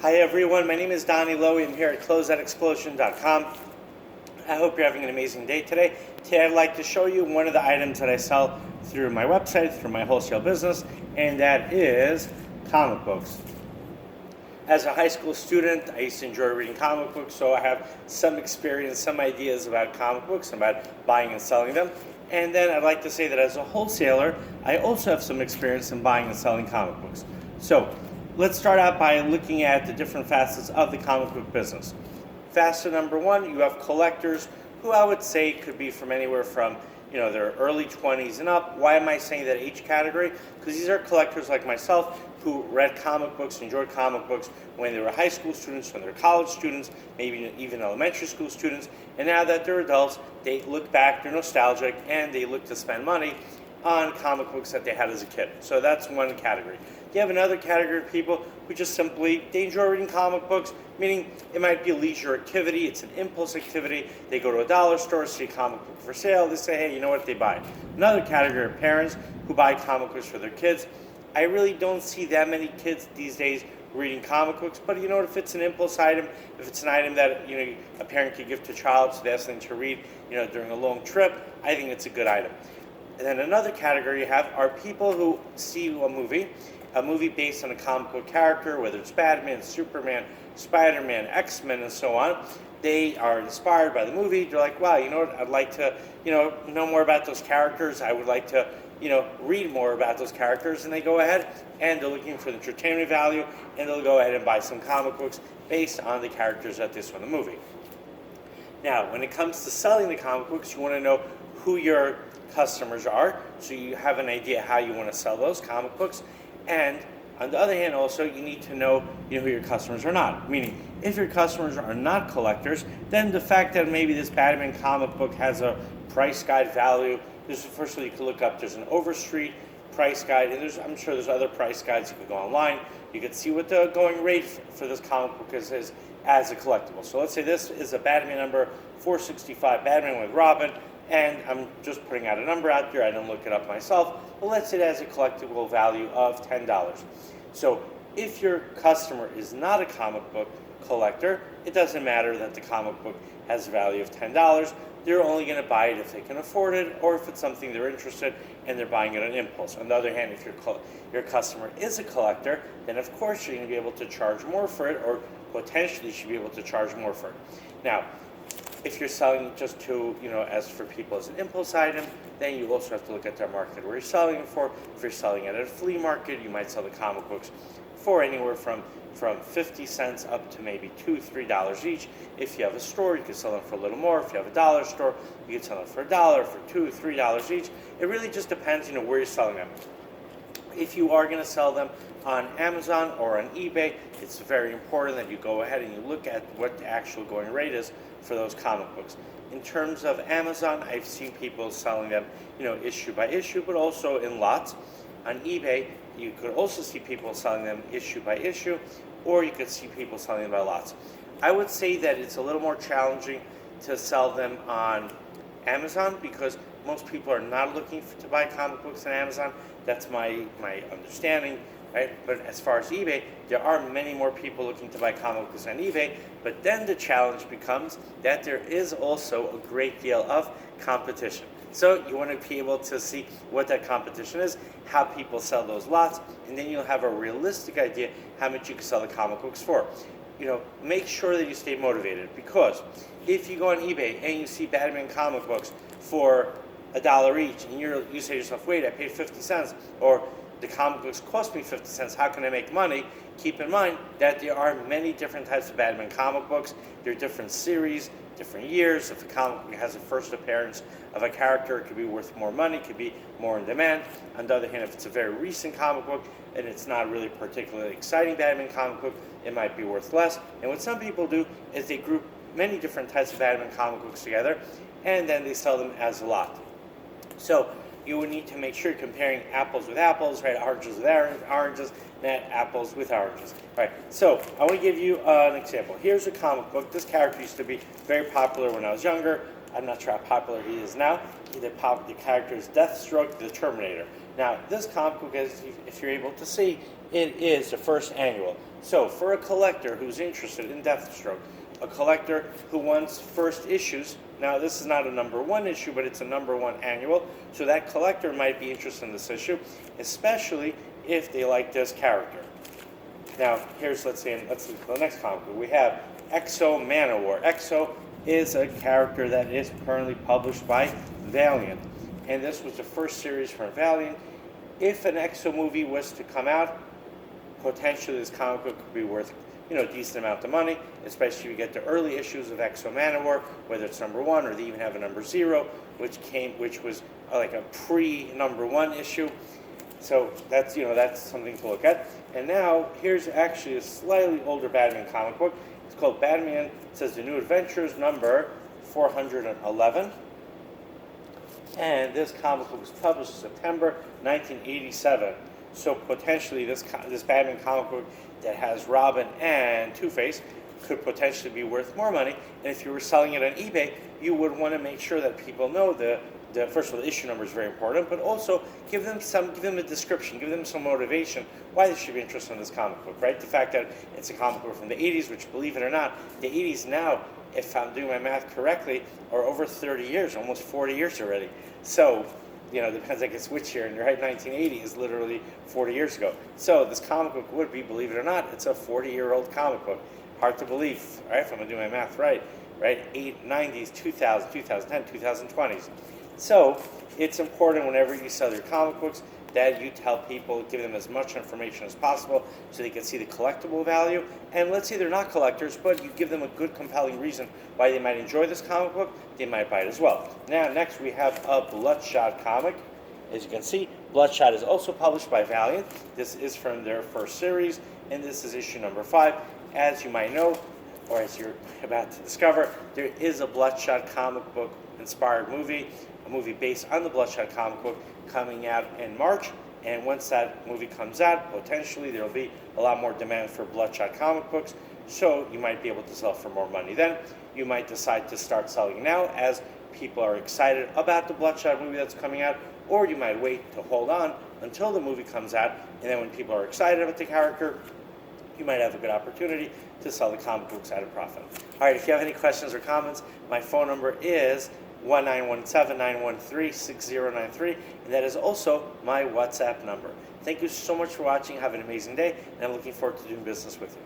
Hi everyone, my name is Donnie Lowy. I'm here at Closeoutexplosion.com. I hope you're having an amazing day today. Today I'd like to show you one of the items that I sell through my website, through my wholesale business, and that is comic books. As a high school student, I used to enjoy reading comic books, so I have some experience, some ideas about comic books, about buying and selling them. And then I'd like to say that as a wholesaler, I also have some experience in buying and selling comic books. So let's start out by looking at the different facets of the comic book business. Facet number one, you have collectors who I would say could be from anywhere from their early 20s and up. Why am I saying that age category? Because these are collectors like myself who read comic books, enjoyed comic books when they were high school students, when they were college students, maybe even elementary school students, and now that they're adults, they look back, they're nostalgic, and they look to spend money on comic books that they had as a kid. So that's one category. You have another category of people who just simply, they enjoy reading comic books, meaning it might be a leisure activity, it's an impulse activity. They go to a dollar store, see a comic book for sale, they say, hey, you know what, they buy it. Another category of parents who buy comic books for their kids. I really don't see that many kids these days reading comic books, but you know what, if it's an impulse item, if it's an item that a parent could give to a child so they have something to read during a long trip, I think it's a good item. And then another category you have are people who see a movie based on a comic book character, whether it's Batman, Superman, Spider-Man, X-Men, and so on. They are inspired by the movie. They're like, wow, you know what, I'd like to know more about those characters. I would like to read more about those characters. And they go ahead and they're looking for the entertainment value, and they'll go ahead and buy some comic books based on the characters that they saw in the movie. Now, when it comes to selling the comic books, you want to know who your customers are, so you have an idea how you want to sell those comic books. And on the other hand, also, you need to know who your customers are not. Meaning, if your customers are not collectors, then the fact that maybe this Batman comic book has a price guide value, firstly you can look up, there's an Overstreet price guide, and I'm sure there's other price guides. You could go online, you could see what the going rate for this comic book is as a collectible. So let's say this is a Batman number 465, Batman with Robin, and I'm just putting out a number out there, I didn't look it up myself, but let's say it has a collectible value of $10. So if your customer is not a comic book collector, it doesn't matter that the comic book has a value of $10. They're only going to buy it if they can afford it, or if it's something they're interested in and they're buying it on impulse. On the other hand, if your customer is a collector, then of course you're going to be able to charge more for it, or potentially you should be able to charge more for it. Now, if you're selling just to, as for people as an impulse item, then you also have to look at the market where you're selling it for. If you're selling it at a flea market, you might sell the comic books for anywhere from 50 cents up to maybe $2, $3 each. If you have a store, you can sell them for a little more. If you have a dollar store, you can sell them for $1, for $2, $3 each. It really just depends, where you're selling them. If you are going to sell them on Amazon or on eBay, it's very important that you go ahead and you look at what the actual going rate is for those comic books. In terms of Amazon, I've seen people selling them, issue by issue, but also in lots. On eBay, you could also see people selling them issue by issue, or you could see people selling them by lots. I would say that it's a little more challenging to sell them on Amazon because most people are not looking to buy comic books on Amazon. That's my understanding, right? But as far as eBay, there are many more people looking to buy comic books on eBay, but then the challenge becomes that there is also a great deal of competition. So you want to be able to see what that competition is, how people sell those lots, and then you'll have a realistic idea how much you can sell the comic books for. Make sure that you stay motivated, because if you go on eBay and you see Batman comic books for $1 each, and you say to yourself, wait, I paid 50 cents, or the comic books cost me 50 cents, how can I make money? Keep in mind that there are many different types of Batman comic books. There are different series, different years. If a comic book has a first appearance of a character, it could be worth more money, it could be more in demand. On the other hand, if it's a very recent comic book and it's not really particularly exciting Batman comic book, it might be worth less. And what some people do is they group many different types of Batman comic books together, and then they sell them as a lot. So you would need to make sure you're comparing apples with apples, right? Oranges with oranges, not apples with oranges. Right. So I want to give you an example. Here's a comic book. This character used to be very popular when I was younger. I'm not sure how popular he is now. The character is Deathstroke, the Terminator. Now, this comic book, as if you're able to see, it is the first annual. So, for a collector who's interested in Deathstroke, a collector who wants first issues, now this is not a number one issue, but it's a number one annual, so that collector might be interested in this issue, especially if they like this character. Now, here's, let's see the next comic book. We have Exo Manowar. Exo is a character that is currently published by Valiant, and this was the first series from Valiant. If an Exo movie was to come out, potentially this comic book could be worth a decent amount of money, especially if you get the early issues of Exo Manowar, whether it's number one or they even have a number 0, which was like a pre-number 1 issue. So that's that's something to look at. And now here's actually a slightly older Batman comic book. It's called Batman. It says The New Adventures, number 411. And this comic book was published in September 1987. So potentially this Batman comic book that has Robin and Two-Face could potentially be worth more money. And if you were selling it on eBay, you would want to make sure that people know first of all, the issue number is very important, but also give them a description, give them some motivation why they should be interested in this comic book, right? The fact that it's a comic book from the 80s, which, believe it or not, the 80s now, if I'm doing my math correctly, are over 30 years, almost 40 years already. So, depends, I guess, which year, and you're right, 1980 is literally 40 years ago. So this comic book would be, believe it or not, it's a 40-year-old comic book. Hard to believe, right, if I'm doing my math right? 90s, 2000, 2010, 2020s. So it's important whenever you sell your comic books that you tell people, give them as much information as possible so they can see the collectible value. And let's say they're not collectors, but you give them a good, compelling reason why they might enjoy this comic book, they might buy it as well. Now, next we have a Bloodshot comic. As you can see, Bloodshot is also published by Valiant. This is from their first series, and this is issue number 5. As you might know, or as you're about to discover, there is a Bloodshot comic book inspired movie, a movie based on the Bloodshot comic book coming out in March. And once that movie comes out, potentially there will be a lot more demand for Bloodshot comic books, so you might be able to sell for more money then. You might decide to start selling now as people are excited about the Bloodshot movie that's coming out, or you might wait to hold on until the movie comes out, and then when people are excited about the character, you might have a good opportunity to sell the comic books at a profit. All right, if you have any questions or comments, my phone number is 1-917-913-6093, and that is also my WhatsApp number. Thank you so much for watching. Have an amazing day, and I'm looking forward to doing business with you.